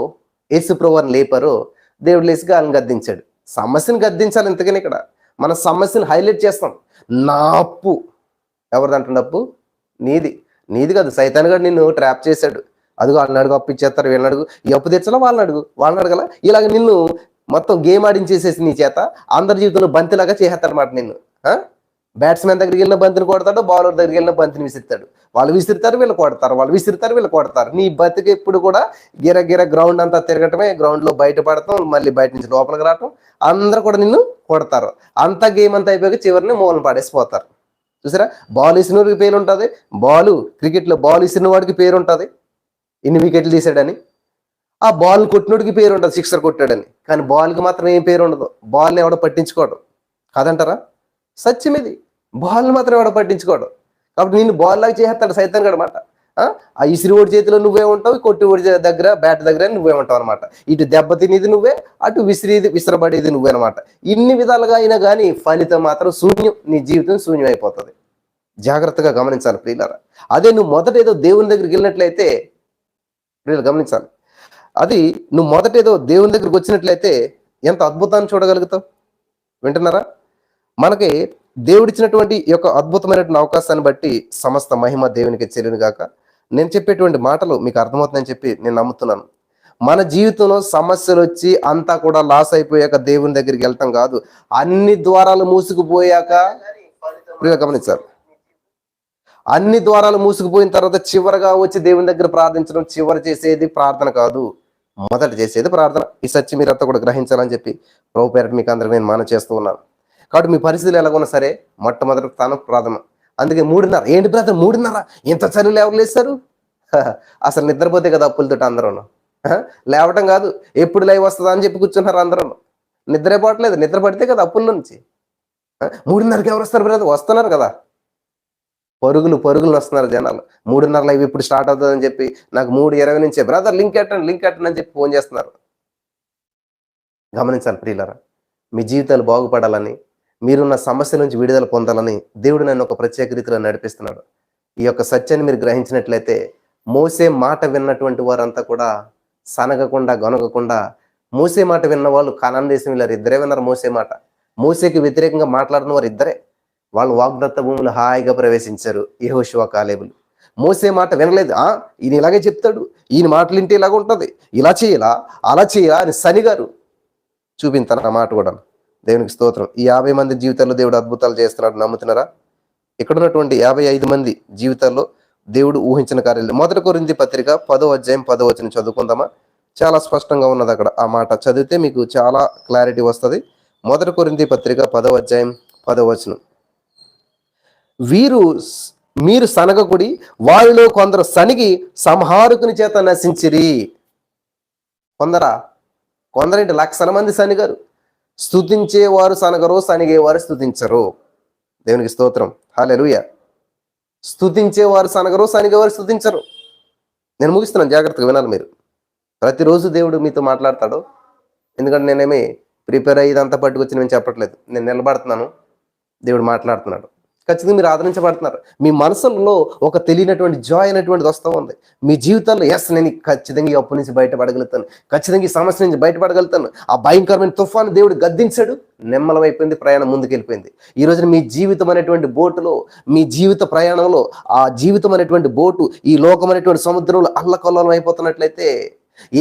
యేసుప్రభుని లేపారో దేవుడు లేసిగా వాళ్ళని గద్దించాడు. సమస్యను గద్దించాలి. ఇంతకని ఇక్కడ మన సమస్యను హైలైట్ చేస్తాం. నా అప్పు ఎవరిది అంటున్న అప్పు? నీది కాదు. సైతాన్ గారు నిన్ను ట్రాప్ చేశాడు. అదిగో వాళ్ళని అడుగు, అప్పు ఇచ్చేస్తారు, వీళ్ళని అడుగు, ఈ అప్పు తెచ్చాలో వాళ్ళని అడగల. ఇలాగ నిన్ను మొత్తం గేమ్ ఆడించేసేసి నీ చేత అందరి జీవితంలో బంతిలాగా చేసేస్తాడనమాట నిన్ను. బ్యాట్స్మెన్ దగ్గరికి వెళ్ళిన బంతిని కొడతాడు, బౌలర్ దగ్గరికి వెళ్ళిన బంతిని విసిరుతాడు. వాళ్ళు విసిరుతారు, వీళ్ళు కొడతారు, వాళ్ళు విసిరుతారు, వీళ్ళు కొడతారు. నీ బతికి ఎప్పుడు కూడా గిర గ్రౌండ్ అంతా తిరగటమే, గ్రౌండ్లో బయట పడతాం, మళ్ళీ బయట నుంచి లోపలికి రావటం, అందరూ కూడా నిన్ను కొడతారు. అంతా గేమ్ అంతా అయిపోయాక చివరిని మూలను పడేసిపోతారు. చూసారా? బాల్ ఇసిన వాడికి పేరు ఉంటుంది. క్రికెట్లో బాల్ ఇసిన వాడికి పేరు ఉంటుంది, ఇన్ని వికెట్లు తీసాడని. ఆ బాల్ కొట్టినోడికి పేరు ఉండదు, సిక్సర్ కొట్టాడని. కానీ బాల్కి మాత్రం ఏం పేరు ఉండదు. బాల్ని ఎవడో పట్టించుకోడు. కాదంటారా? సత్యం ఇది. బాల్ని మాత్రం ఎవడో పట్టించుకోడు. కాబట్టి నిన్ను బాల్ లాగా చేసేస్తాడు సైతాన్ గడు అనమాట. ఆ ఇసిరిఓడి చేతిలో నువ్వే ఉంటావు, కొట్టిఓడి దగ్గర బ్యాట్ దగ్గర నువ్వే ఉంటావు అనమాట. ఇటు దెబ్బ తినేది నువ్వే, అటు విసిరబడేది నువ్వే అనమాట. ఇన్ని విధాలుగా అయినా కానీ ఫలితం మాత్రం శూన్యం. నీ జీవితం శూన్యం అయిపోతుంది. జాగ్రత్తగా గమనించాలి ప్రియులారా. అదే నువ్వు మొదట ఏదో దేవుని దగ్గరికి వెళ్ళినట్లయితే, ప్రియులు గమనించాలి, అది నువ్వు మొదట ఏదో దేవుని దగ్గరికి వచ్చినట్లయితే ఎంత అద్భుతాన్ని చూడగలుగుతావు. వింటున్నారా? మనకి దేవుడిచ్చినటువంటి ఈ యొక్క అద్భుతమైనటువంటి అవకాశాన్ని బట్టి సమస్త మహిమ దేవునికి చెల్లును గాక. నేను చెప్పేటువంటి మాటలు మీకు అర్థమవుతుందని చెప్పి నేను నమ్ముతున్నాను. మన జీవితంలో సమస్యలు వచ్చి అంతా కూడా లాస్ అయిపోయాక దేవుని దగ్గరికి వెళ్తాం కాదు, అన్ని ద్వారాలు మూసుకుపోయాక, గమనించాలి, అన్ని ద్వారాలు మూసుకుపోయిన తర్వాత చివరగా వచ్చి దేవుని దగ్గర ప్రార్థించడం చివరి చేసేది ప్రార్థన కాదు, మొదట చేసేది ప్రార్థన. ఈ సత్యం మీరంతా కూడా గ్రహించాలని చెప్పి ప్రభు పేరట మీకు అందరికి నేను మాన చేస్తూ ఉన్నాను. కాబట్టి మీ పరిస్థితులు ఎలాగున్నా సరే మొట్టమొదటి స్థానం ప్రార్థన. అందుకే 3:30 ఏంటి బ్రదర్ 3:30 ఇంత చదువులు ఎవరు లేస్తారు? అసలు నిద్రపోతే కదా అప్పులతోటి అందరూ. లేవటం కాదు, ఎప్పుడు లైవ్ వస్తుందా అని చెప్పి కూర్చున్నారు అందరూ. నిద్రే పోవట్లేదు, నిద్ర పడితే కదా అప్పుల నుంచి. 3:30కి ఎవరు వస్తారు బ్రదర్? వస్తున్నారు కదా, పరుగులు వస్తున్నారు జనాలు. 3:30 లైవ్ ఇప్పుడు స్టార్ట్ అవుతుందని చెప్పి నాకు 3:20 నుంచే బ్రదర్ లింక్ ఎట్టండి అని చెప్పి ఫోన్ చేస్తున్నారు. గమనించాలి ప్రియులారా, మీ జీవితాలు బాగుపడాలని, మీరున్న సమస్య నుంచి విడుదల పొందాలని దేవుడు నన్ను ఒక ప్రత్యేక రీతిలో నడిపిస్తున్నాడు. ఈ యొక్క సత్యాన్ని మీరు గ్రహించినట్లయితే మోసే మాట విన్నటువంటి వారంతా కూడా సనగకుండా గొనగకుండా, మోసే మాట విన్న వాళ్ళు కానాను దేశం వెళ్ళారు, ఇద్దరే విన్నారు మోసే మాట. మోసేకి వ్యతిరేకంగా మాట్లాడిన వారు ఇద్దరే. వాళ్ళు వాగ్దత్త భూములు హాయిగా ప్రవేశించారు, యెహోషువ కాలేబులు. మోసే మాట వినలేదు. ఈయన ఇలాగే చెప్తాడు, ఈయన మాటలు వింటే ఇలాగ ఉంటుంది, ఇలా చేయాలా అలా చేయాలా అని శనిగారు చూపించాను ఆ మాట కూడా. దేవునికి స్తోత్రం. ఈ 50 మంది జీవితాల్లో దేవుడు అద్భుతాలు చేస్తున్నాడు, నమ్ముతున్నారా? ఇక్కడ ఉన్నటువంటి 55 మంది జీవితాల్లో దేవుడు ఊహించిన కార్యాలు. 1 కొరింథీ పత్రిక 10వ అధ్యాయం 10వ వచనం చదువుకుందామా? చాలా స్పష్టంగా ఉన్నది అక్కడ. ఆ మాట చదివితే మీకు చాలా క్లారిటీ వస్తుంది. 1 కొరింథీ పత్రిక 10వ అధ్యాయం 10వ వచనం. మీరు సనగకుడి, వారిలో కొందరు సనిగి సంహారకుని చేత నశించిరి. కొందరేంటి 1,00,000 మంది సనిగారు. స్తుతించేవారు సనగరు, సనిగేవారు స్తుతించరు. దేవునికి స్తోత్రం, హల్లెలూయా. స్తుతించేవారు సనగరు, సనిగేవారు స్తుతించరు. నేను ముగిస్తున్నాను, జాగ్రత్తగా వినాలి మీరు. ప్రతిరోజు దేవుడు మీతో మాట్లాడతాడు. ఎందుకంటే నేనేమి ప్రిపేర్ అయ్యి ఇదంతా పట్టుకొచ్చి నేను చెప్పట్లేదు. నేను నిలబడుతున్నాను, దేవుడు మాట్లాడుతున్నాడు. ఖచ్చితంగా మీరు ఆదరించబడుతున్నారు. మీ మనసులో ఒక తెలియనటువంటి జాయ్ అనేటువంటిది వస్తూ ఉంది. మీ జీవితంలో నేను ఖచ్చితంగా ఈ అప్పు నుంచి బయటపడగలుగుతాను, ఖచ్చితంగా ఈ సమస్య నుంచి బయటపడగలుగుతాను. ఆ భయంకరమైన తుఫాను దేవుడు గద్దించాడు, నెమ్మలమైపోయింది, ప్రయాణం ముందుకెళ్ళిపోయింది. ఈ రోజున మీ జీవితం అనేటువంటి బోటులో, మీ జీవిత ప్రయాణంలో ఆ జీవితం అనేటువంటి బోటు ఈ లోకం అనేటువంటి సముద్రంలో అల్లకల్లోలం అయిపోతున్నట్లయితే,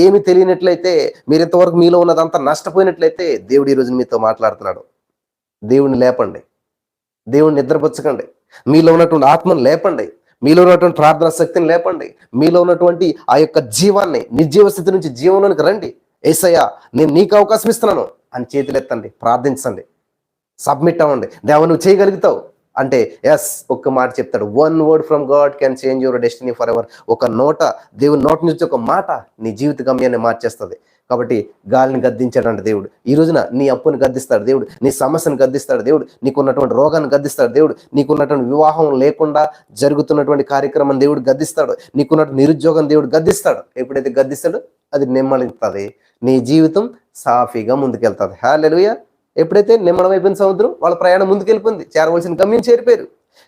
ఏమి తెలియనట్లయితే, మీరు ఇంతవరకు మీలో ఉన్నదంతా నష్టపోయినట్లయితే దేవుడు ఈ రోజున మీతో మాట్లాడుతున్నాడు. దేవుడిని లేపండి, దేవుడిని నిద్రపుచ్చకండి. మీలో ఉన్నటువంటి ఆత్మను లేపండి, మీలో ఉన్నటువంటి ప్రార్థన శక్తిని లేపండి, మీలో ఉన్నటువంటి ఆ యొక్క జీవాన్ని, నిర్జీవ స్థితి నుంచి జీవంలోనికి రండి. యేసయ్యా నేను నీకు అవకాశం ఇస్తున్నాను అని చేతులు ఎత్తండి, ప్రార్థించండి, సబ్మిట్ అవ్వండి. దేవా నువ్వు చేయగలుగుతావు అంటే ఒక్క మాట చెప్తాడు. 1 word from God can change your destiny for ever. ఒక దేవుని నోటి నుంచి ఒక మాట నీ జీవిత గమ్యాన్ని మార్చేస్తుంది. కాబట్టి గాలిని గద్దించాడంట దేవుడు. ఈ రోజున నీ అప్పుని గద్దిస్తాడు దేవుడు, నీ సమస్యను గద్దిస్తాడు దేవుడు, నీకున్నటువంటి రోగాన్ని గద్దిస్తాడు దేవుడు, నీకున్నటువంటి వివాహం లేకుండా జరుగుతున్నటువంటి కార్యక్రమం దేవుడు గద్దిస్తాడు, నీకున్నటువంటి నిరుద్యోగం దేవుడు గద్దిస్తాడు. ఎప్పుడైతే గద్దిస్తాడో అది నెమ్మలిస్తుంది, నీ జీవితం సాఫీగా ముందుకెళ్తుంది. హల్లెలూయా. ఎప్పుడైతే నిమ్మడమైపోయిన సముద్రం వాళ్ళ ప్రయాణం ముందుకెళ్ళిపోయింది, చేరవలసిన గమ్యం చేరిపోయారు.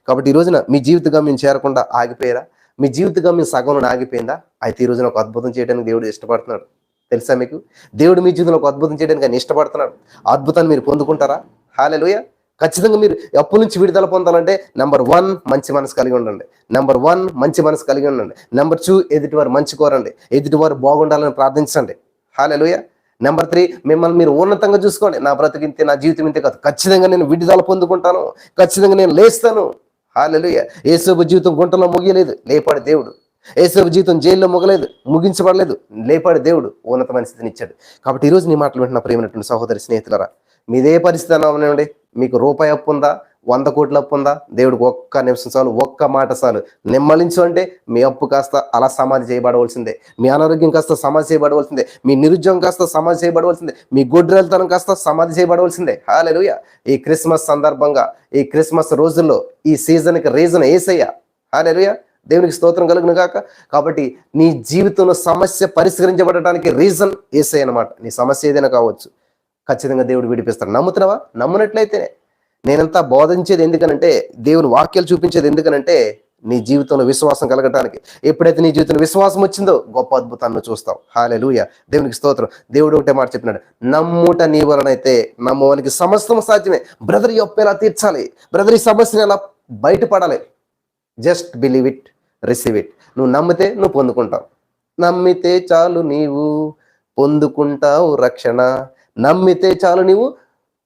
కాబట్టి ఈ రోజున మీ జీవిత గమ్యం చేరకుండా ఆగిపోయారా? మీ జీవిత గమ్యం సగంలో ఆగిపోయిందా? అయితే ఈ రోజున ఒక అద్భుతం చేయడానికి దేవుడు ఇష్టపడుతున్నాడు. తెలుసా మీకు? దేవుడు మీ జీవితంలో ఒక అద్భుతం చేయడానికి ఆయన ఇష్టపడుతున్నాడు. అద్భుతాన్ని మీరు పొందుకుంటారా? హల్లెలూయా. ఖచ్చితంగా మీరు అప్పు నుంచి విడుదల పొందాలంటే నెంబర్ 1 మంచి మనసు కలిగి ఉండండి. నెంబర్ 2 ఎదుటివారు మంచి కోరండి, ఎదుటివారు బాగుండాలని ప్రార్థించండి. హల్లెలూయా. నెంబర్ 3 మిమ్మల్ని మీరు ఉన్నతంగా చూసుకోండి. నా బ్రతికింతే, నా జీవితం ఇంతే కాదు, ఖచ్చితంగా నేను విడుదల పొందుకుంటాను, ఖచ్చితంగా నేను లేస్తాను. హల్లెలూయా. యేసోబు జీవితం గుంటలో ముగియలేదు, లేపాడు దేవుడు. యేసోబు జీవితం జైల్లో ముగించబడలేదు, లేపాడు దేవుడు, ఉన్నతమైన స్థితిని ఇచ్చాడు. కాబట్టి ఈరోజు నీ మాటలు వింటున్న ప్రియమైనటువంటి సహోదరి స్నేహితులారా, మీదే పరిస్థితి అవ్వనివ్వండి, మీకు రూపాయి అప్పు ఉందా, 100 కోట్ల అప్పు ఉందా? దేవుడికి ఒక్క నిమిషం చాలు, ఒక్క మాట చాలు. నిమ్మలించు అంటే మీ అప్పు కాస్త అలా సమాధి చేయబడవలసిందే, మీ అనారోగ్యం కాస్త సమాధి చేయబడవలసిందే, మీ నిరుద్యోగం కాస్త సమాధి చేయబడవలసిందే, మీ గొడ్రెలతనం కాస్త సమాధి చేయబడవలసిందే. హల్లెలూయా. ఈ క్రిస్మస్ సందర్భంగా, ఈ క్రిస్మస్ రోజుల్లో, ఈ సీజన్కి రీజన్ యేసయ్య. హల్లెలూయా. దేవునికి స్తోత్రం కలుగును గాక. కాబట్టి నీ జీవితంలో సమస్య పరిష్కరించబడటానికి రీజన్ యేసయ్య అన్నమాట. నీ సమస్య ఏదైనా కావచ్చు, ఖచ్చితంగా దేవుడు విడిపిస్తాడు. నమ్ముతున్నావా? నమ్మునట్లయితే నేనంతా బోధించేది ఎందుకనంటే, దేవుని వాక్యాలు చూపించేది ఎందుకనంటే, నీ జీవితంలో విశ్వాసం కలగటానికి. ఎప్పుడైతే నీ జీవితంలో విశ్వాసం వచ్చిందో గొప్ప అద్భుతాన్ని చూస్తావు. హల్లెలూయా. దేవునికి స్తోత్రం. దేవుడు ఒకటే మాట చెప్పినాడు, నమ్ముట నీ వలనైతే నమ్మవానికి సమస్తం సాధ్యమే. బ్రదర్ ఈ అప్పు ఎలా తీర్చాలి, బ్రదర్ ఈ సమస్యను ఎలా బయటపడాలి? Just believe it, receive it. నువ్వు నమ్మితే నువ్వు పొందుకుంటావు. నమ్మితే చాలు నీవు పొందుకుంటావు రక్షణ, నమ్మితే చాలు నీవు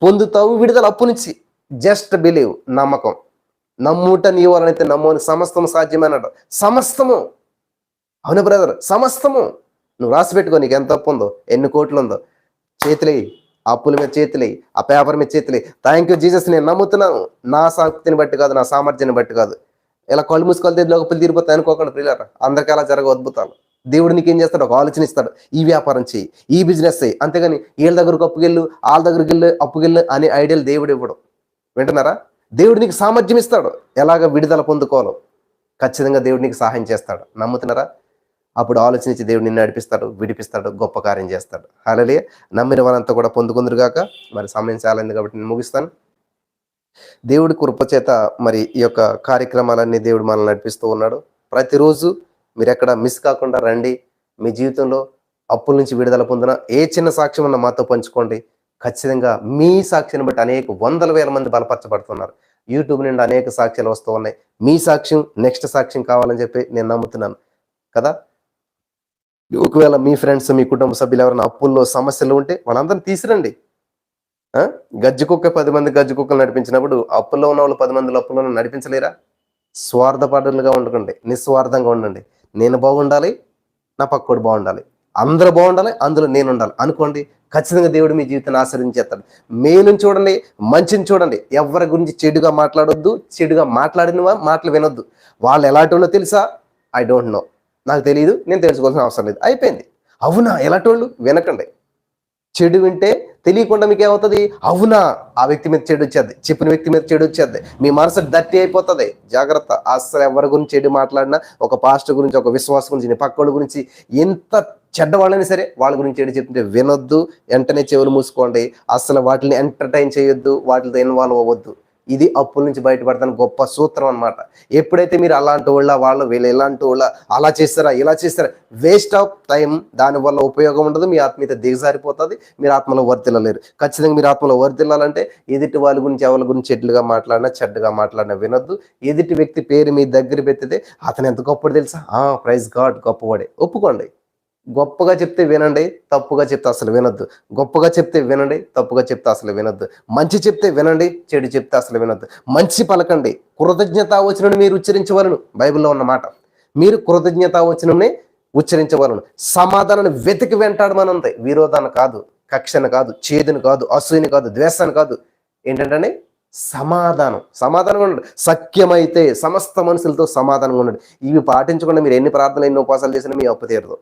పొందుతావు విడుదల అప్పు నుంచి. జస్ట్ బిలీవ్, నమ్మకం. నమ్ముట నీ వలనైతే నమ్మని సమస్తము సాధ్యమన్నాడు. సమస్తము. అవును బ్రదర్, సమస్తము. నువ్వు రాసి పెట్టుకో, నీకు ఎంత అప్పు ఉందో, ఎన్ని కోట్లు ఉందో. చేతులేయి, అప్పుల మీద చేతులేయి, ఆ పేపర్ మీద చేతులేయి. థ్యాంక్ యూ జీసస్, నేను నమ్ముతున్నాను. నా శక్తిని బట్టి కాదు, నా సామర్థ్యాన్ని బట్టి కాదు. ఇలా కళ్ళు మూసుకొని లోపల తీరిపోతాయి అనుకోకుండా ప్రియులారా, అందరికీ అలా జరగ అద్భుతాలు. దేవుడు నీకు ఏం చేస్తాడు? ఒక ఆలోచన ఇస్తాడు. ఈ వ్యాపారం చేయి, ఈ బిజినెస్ చేయి. అంతేగాని వీళ్ళ దగ్గరకు అప్పుకెళ్ళు, వాళ్ళ దగ్గరికి వెళ్ళి అప్పుకెళ్ళు అనే ఐడియాలు దేవుడు ఇవ్వడం. వింటున్నారా? దేవుడు నీకు సామర్థ్యం ఇస్తాడు, ఎలాగ విడుదల పొందుకోవాలో. ఖచ్చితంగా దేవుడు నీకు సహాయం చేస్తాడు. నమ్ముతున్నారా? అప్పుడు ఆలోచించి దేవుడు నిన్ను నడిపిస్తాడు, విడిపిస్తాడు, గొప్ప కార్యం చేస్తాడు. హల్లెలూయా. నమ్మిన వారంతా కూడా పొందుకుందరు గాక. మరి సమయం చాలింది కాబట్టి నేను ముగిస్తాను. దేవుడి కృపచేత మరి ఈ యొక్క కార్యక్రమాలన్నీ దేవుడు మనల్ని నడిపిస్తూ ఉన్నాడు. ప్రతిరోజు మీరు ఎక్కడ మిస్ కాకుండా రండి. మీ జీవితంలో అప్పుల నుంచి విడుదల పొందిన ఏ చిన్న సాక్ష్యం అన్న మాతో పంచుకోండి. ఖచ్చితంగా మీ సాక్ష్యాన్ని బట్టి అనేక వందల వేల మంది బలపరచబడుతున్నారు. యూట్యూబ్ నుండి అనేక సాక్ష్యాలు వస్తూ ఉన్నాయి. మీ సాక్ష్యం నెక్స్ట్ సాక్ష్యం కావాలని చెప్పి నేను నమ్ముతున్నాను కదా. ఒకవేళ మీ ఫ్రెండ్స్, మీ కుటుంబ సభ్యులు ఎవరైనా అప్పుల్లో సమస్యలు ఉంటే వాళ్ళందరినీ తీసురండి. గజ్జి కుక్క 10 మంది గజ్జి కుక్కలు నడిపించినప్పుడు అప్పుల్లో ఉన్న వాళ్ళు 10 మంది అప్పుల్లో నడిపించలేరా? స్వార్థపరులుగా ఉండకండి, నిస్వార్థంగా ఉండండి. నేను బాగుండాలి, నా పక్కోడు బాగుండాలి, అందరూ బాగుండాలి, అందులో నేను ఉండాలి అనుకోండి. ఖచ్చితంగా దేవుడు మీ జీవితాన్ని ఆశీర్వదించేస్తాడు. మేలుని చూడండి, మంచిని చూడండి. ఎవరి గురించి చెడుగా మాట్లాడొద్దు, చెడుగా మాట్లాడిన మాటలు వినొద్దు. వాళ్ళు ఎలాంటి వాళ్ళో తెలుసా? ఐ డోంట్ నో, నాకు తెలియదు, నేను తెలుసుకోవాల్సిన అవసరం లేదు, అయిపోయింది. అవునా ఎలాంటి వాళ్ళు వినకండి. చెడు వింటే తెలియకుండా మీకు ఏమవుతుంది? అవునా, ఆ వ్యక్తి మీద చెడు వచ్చేది, చెప్పిన వ్యక్తి మీద చెడు వచ్చేది, మీ మనసు దట్టి అయిపోతుంది. జాగ్రత్త. అసలు ఎవరి గురించి చెడు మాట్లాడినా, ఒక పాస్టర్ గురించి, ఒక విశ్వాసం గురించి, నీ పక్కోళ్ళ గురించి, ఎంత చెడ్డవాళ్ళైనా సరే వాళ్ళ గురించి చెడు చెప్తుంటే వినొద్దు. వెంటనే చెవులు మూసుకోండి. అసలు వాటిని ఎంటర్టైన్ చేయొద్దు, వాటితో ఇన్వాల్వ్ అవ్వద్దు. ఇది అప్పుల నుంచి బయటపడతాను గొప్ప సూత్రం అనమాట. ఎప్పుడైతే మీరు అలాంటి వాళ్ళు వీళ్ళు ఇలాంటి వాళ్ళ, అలా చేస్తారా ఇలా చేస్తారా, వేస్ట్ ఆఫ్ టైం. దానివల్ల ఉపయోగం ఉండదు. మీ ఆత్మీయత దిగజారిపోతుంది. మీరు ఆత్మలో వర్తిల్లలేరు. ఖచ్చితంగా మీరు ఆత్మలో వర్తిల్లాలంటే ఎదుటి వాళ్ళ గురించి, ఎవరి గురించి చెడ్లుగా మాట్లాడినా, చెడ్డగా మాట్లాడినా వినొద్దు. ఎదుటి వ్యక్తి పేరు మీ దగ్గర పెట్టితే అతను ఎంత గొప్పడు తెలుసా? ప్రైజ్ గాడ్, గొప్పవాడే. ఒప్పుకోండి. గొప్పగా చెప్తే వినండి, తప్పుగా చెప్తే అసలు వినొద్దు. గొప్పగా చెప్తే వినండి, తప్పుగా చెప్తే అసలు వినొద్దు. మంచి చెప్తే వినండి, చెడు చెప్తే అసలు వినొద్దు. మంచి పలకండి. కృతజ్ఞతావచనం మీరు ఉచ్చరించవలను. బైబిల్లో ఉన్న మాట. మీరు కృతజ్ఞతావచనంని ఉచ్చరించవలను. సమాధానాన్ని వెతికి వెంటాడమనుంది. విరోధాన్ని కాదు, కక్షను కాదు, చేదును కాదు, అసూయని కాదు, ద్వేషాన్ని కాదు. ఏంటంటే సమాధానంగా ఉండండి. సఖ్యమైతే సమస్త మనుషులతో సమాధానంగా ఉండండి. ఇవి పాటించకుండా మీరు ఎన్ని ప్రార్థనలు, ఎన్ని ఉపవాసాలు చేసినా మీ అప్పు తీరదు.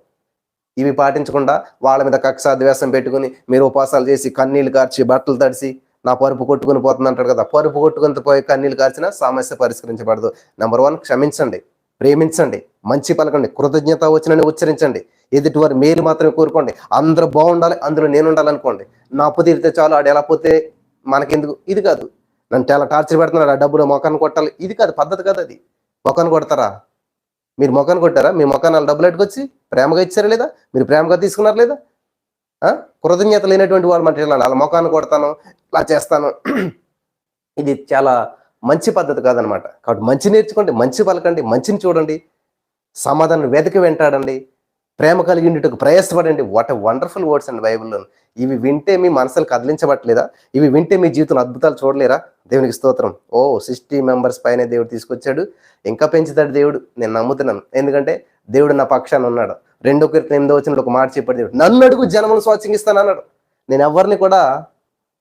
ఇవి పాటించకుండా వాళ్ళ మీద కక్ష, ద్వేషం పెట్టుకుని మీరు ఉపవాసాలు చేసి, కన్నీళ్లు కార్చి, బట్టలు తడిసి, నా పరుపు కొట్టుకుని పోతుంది అంటాడు కదా. పరుపు కొట్టుకుని పోయి కన్నీళ్లు కార్చిన సమస్య పరిష్కరించబడదు. నెంబర్ 1, క్షమించండి, ప్రేమించండి, మంచి పలకండి, కృతజ్ఞత వచనాన్ని ఉచ్చరించండి. ఎదుటివారి మేలు మాత్రమే కోరుకోండి. అందరూ బాగుండాలి, అందులో నేను ఉండాలనుకోండి. నా అప్పు తీరితే చాలు, ఆడు ఎలా పోతే మనకెందుకు. ఇది కాదు. నన్ను చాలా టార్చర్ పెడుతున్నాడు, ఆ డబ్బులు మొఖాన్ని కొట్టాలి, ఇది కాదు పద్ధతి కాదు. అది మొఖాన్ని కొడతారా? మీరు మొఖాన్ని కొట్టారా? మీ మొఖాన్ని వాళ్ళు డబ్బులు ఎట్టుకొచ్చి ప్రేమగా ఇచ్చారా లేదా? మీరు ప్రేమగా తీసుకున్నారు లేదా? కృతజ్ఞత లేనటువంటి వాళ్ళు మాట వాళ్ళ మొఖాన్ని కొడతాను, ఇలా చేస్తాను. ఇది చాలా మంచి పద్ధతి కాదనమాట. కాబట్టి మంచి నేర్చుకోండి, మంచి పలకండి, మంచిని చూడండి, సమాధానం వెతికి వెంటాడండి, ప్రేమ కలిగిండుటకు ప్రయాసపడండి. వాట్ ఎ వండర్ఫుల్ వర్డ్స్ అండి బైబిల్లో. ఇవి వింటే మీ మనసులు కదిలించబట్టలేదా? ఇవి వింటే మీ జీవితంలో అద్భుతాలు చూడలేరా? దేవునికి స్తోత్రం. 60 మెంబర్స్ పైన దేవుడు తీసుకొచ్చాడు, ఇంకా పెంచుతాడు దేవుడు. నేను నమ్ముతున్నాను. ఎందుకంటే దేవుడు నా పక్షాన ఉన్నాడు. 2 కొరింథీయుల 8వ ఒక మాట చెప్పాడు దేవుడు, నన్ను అడుగు జనమును స్వాచ్ఛంగిస్తాను అన్నాడు. నేను ఎవరిని కూడా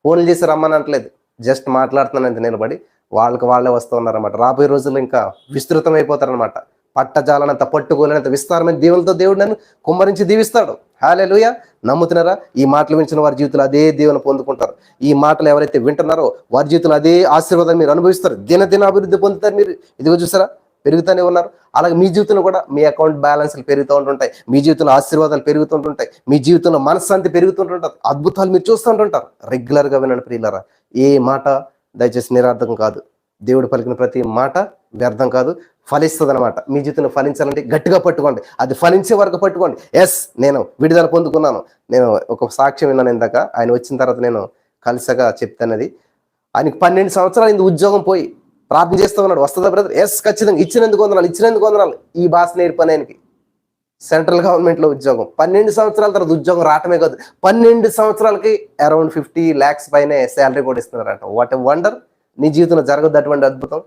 ఫోన్లు చేసి రమ్మని అనట్లేదు, జస్ట్ మాట్లాడుతున్నాను అంత నిలబడి. వాళ్ళకి వాళ్ళే వస్తూ ఉన్నారన్నమాట. రాబోయే రోజుల్లో ఇంకా విస్తృతం అయిపోతారనమాట. పట్టజాలనంత పట్టుకోలేనంత విస్తారమైన దీవులతో దేవుడు నన్ను కుమ్మరించి దీవిస్తాడు. హల్లెలూయా. నమ్ముతున్నారా? ఈ మాటలు వింటున్న వారి జీవితంలో అదే దీవెన పొందుకుంటారు. ఈ మాటలు ఎవరైతే వింటున్నారో వారి జీవితంలో అదే ఆశీర్వాదం మీరు అనుభవిస్తారు. దినదిన అభివృద్ధి పొందుతారు. మీరు ఇదిగో చూసారా, పెరుగుతూనే ఉన్నారు. అలాగే మీ జీవితంలో కూడా మీ అకౌంట్ బ్యాలెన్స్లు పెరుగుతూ ఉంటుంటాయి. మీ జీవితంలో ఆశీర్వాదాలు పెరుగుతుంటుంటాయి. మీ జీవితంలో మనశ్శాంతి పెరుగుతుంటుంటారు. అద్భుతాలు మీరు చూస్తుంటుంటారు. రెగ్యులర్గా వినండి ప్రియులారా. ఏ మాట దయచేసి నిరార్థకం కాదు. దేవుడు పలికిన ప్రతి మాట వ్యర్థం కాదు, ఫలిస్తుంది అనమాట. మీ జీవితంలో ఫలించాలంటే గట్టిగా పట్టుకోండి. అది ఫలించే వరకు పట్టుకోండి. ఎస్, నేను విడుదల పొందుకున్నాను. నేను ఒక సాక్ష్యం విన్నాను ఇందాక. ఆయన వచ్చిన తర్వాత నేను కలిసగా చెప్తానది. ఆయనకి 12 సంవత్సరాలు ఇంత ఉద్యోగం పోయి ప్రార్థన చేస్తూ ఉన్నాడు. వస్తుందా బ్రదర్? ఎస్, ఖచ్చితంగా. ఇచ్చినందుకు వందనాలు. ఈ భాష నేర్పని ఆయనకి సెంట్రల్ గవర్నమెంట్లో ఉద్యోగం. 12 సంవత్సరాల తర్వాత ఉద్యోగం రావటమే కాదు, 12 సంవత్సరాలకి అరౌండ్ 50 lakhs పైనే శాలరీ కూడా ఇస్తున్నారట. What a wonder. నీ జీవితంలో జరగదు అటువంటి అద్భుతం.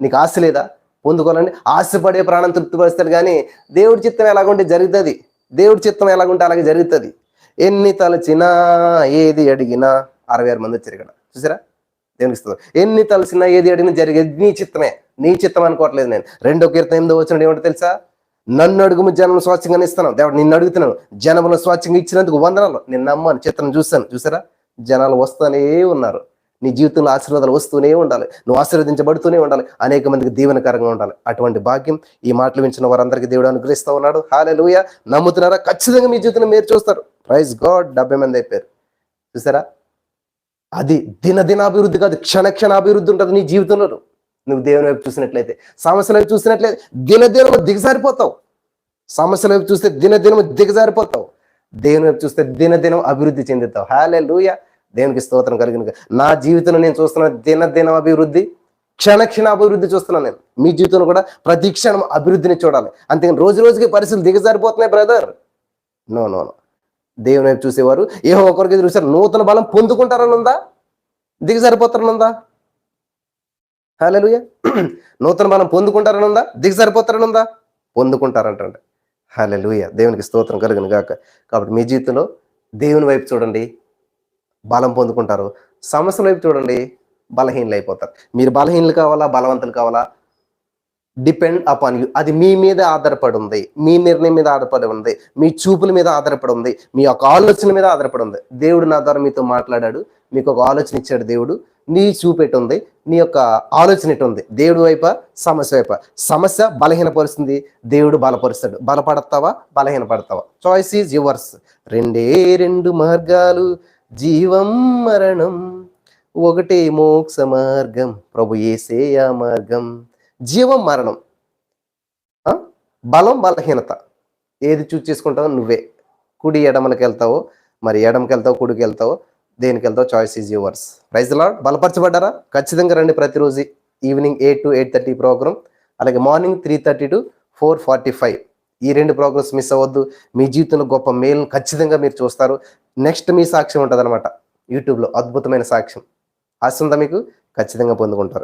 నీకు ఆశ లేదా? పొందుకోవాలండి. ఆశపడే ప్రాణం తృప్తిపరుస్తాడు. కానీ దేవుడి చిత్తం ఎలాగుంటే జరుగుతుంది. దేవుడి చిత్తం ఎలాగుంటే అలాగే జరుగుతుంది. ఎన్ని తలచినా ఏది అడిగినా 66 మంది వచ్చారు ఇక్కడ. చూసారా? దేవునికి ఇస్తుంది. ఎన్ని తలచినా ఏది అడిగినా జరిగేది నీ చిత్తమే. నీ చిత్తం అనుకోవట్లేదు నేను. 2 Kీర్తన 8వ వచనం ఏమిటో తెలుసా? నన్ను అడుగుము జనం స్వాచ్ఛంగా ఇస్తాను. దేవుడు నిన్ను అడుగుతున్నాను. జనములు స్వాచ్ఛంగా ఇచ్చినందుకు వందనాలు. నేను నమ్మాను. చిత్రం చూశాను. చూసారా? జనాలు వస్తూనే ఉన్నారు. నీ జీవితంలో ఆశీర్వాదాలు వస్తూనే ఉండాలి. నువ్వు ఆశీర్వదించబడుతూనే ఉండాలి. అనేక మందికి దీవెనకరంగా ఉండాలి. అటువంటి భాగ్యం ఈ మాటలు వించిన వారందరికీ దేవుడు అనుగ్రహిస్తూ ఉన్నాడు. హల్లెలూయా. నమ్ముతున్నారా? ఖచ్చితంగా మీ జీవితంలో మీరు చూస్తారు. Praise God. 70 మంది అయిపోయారు. చూసారా? అది దినదినాభివృద్ధి కాదు, క్షణాభివృద్ధి ఉంటుంది నీ జీవితంలో. నువ్వు దేవుని వైపు చూసినట్లయితే, సమస్యల వైపు చూసినట్లయితే దినదినము దిగజారిపోతావు. సమస్యల వైపు చూస్తే దినదినము దిగజారిపోతావు. దేవుని వైపు చూస్తే దినదినం అభివృద్ధి చెందుతావు. హల్లెలూయా. దేవునికి స్తోత్రం కలిగిన. నా జీవితంలో నేను చూస్తున్న దినదినం అభివృద్ధి, క్షణ అభివృద్ధి చూస్తున్నాను నేను. మీ జీవితంలో కూడా ప్రతి క్షణం అభివృద్ధిని చూడాలి. అంతేగాని రోజు రోజుకి పరిస్థితులు దిగజారిపోతున్నాయి బ్రదర్. నో. దేవుని వైపు చూసేవారు ఏమో ఒకరికి చూసారు నూతన బలం పొందుకుంటారని ఉందా? దిగజారిపోతారని ఉందా? హల్లెలూయా. నూతన బలం పొందుకుంటారని ఉందా? దిగజారిపోతారని ఉందా? పొందుకుంటారంటండి. హల్లెలూయా. దేవునికి స్తోత్రం కలుగును గాక. కాబట్టి మీ జీవితంలో దేవుని వైపు చూడండి, బలం పొందుకుంటారు. సమస్యల వైపు చూడండి, బలహీనలు అయిపోతారు. మీరు బలహీనలు కావాలా, బలవంతులు కావాలా? Depend upon you. అది మీ మీద ఆధారపడి ఉంది. మీ నిర్ణయం మీద ఆధారపడి ఉంది. మీ చూపుల మీద ఆధారపడి ఉంది. మీ యొక్క ఆలోచన మీద ఆధారపడి ఉంది. దేవుడు నా ద్వారా మీతో మాట్లాడాడు. మీకు ఒక ఆలోచన ఇచ్చాడు దేవుడు. నీ చూపెట్టు ఉంది, నీ యొక్క ఆలోచన ఎటు ఉంది. దేవుడి వైప, సమస్య వైప. సమస్య బలహీనపరుస్తుంది, దేవుడు బలపరుస్తాడు. బలపడతావా, బలహీనపడతావా? Choice is yours. 2 మార్గాలు, జీవం మరణం, ఒకటే మోక్ష మార్గం, ప్రభు యేసయ్య మార్గం. జీవం మరణం, బలం బలహీనత. ఏది చూస్ చేసుకుంటావో నువ్వే. కుడి ఎడమలకు వెళ్తావో, మరి ఎడమకి వెళ్తావో, కుడికి వెళ్తావో, దేనికి వెళ్తావో, choice is yours. Praise the Lord. బలపరచబడ్డారా? ఖచ్చితంగా రండి. ప్రతిరోజు ఈవినింగ్ 8 to 8:30 ప్రోగ్రామ్, అలాగే మార్నింగ్ 3:30 to 4:45. ఈ 2 ప్రోగ్రామ్స్ మిస్ అవ్వద్దు. మీ జీవితంలో గొప్ప మేలు ఖచ్చితంగా మీరు చూస్తారు. నెక్స్ట్ మీ సాక్ష్యం ఉంటుంది అనమాట యూట్యూబ్లో. అద్భుతమైన సాక్ష్యం. ఆశ ఉందా మీకు? ఖచ్చితంగా పొందుకుంటారు.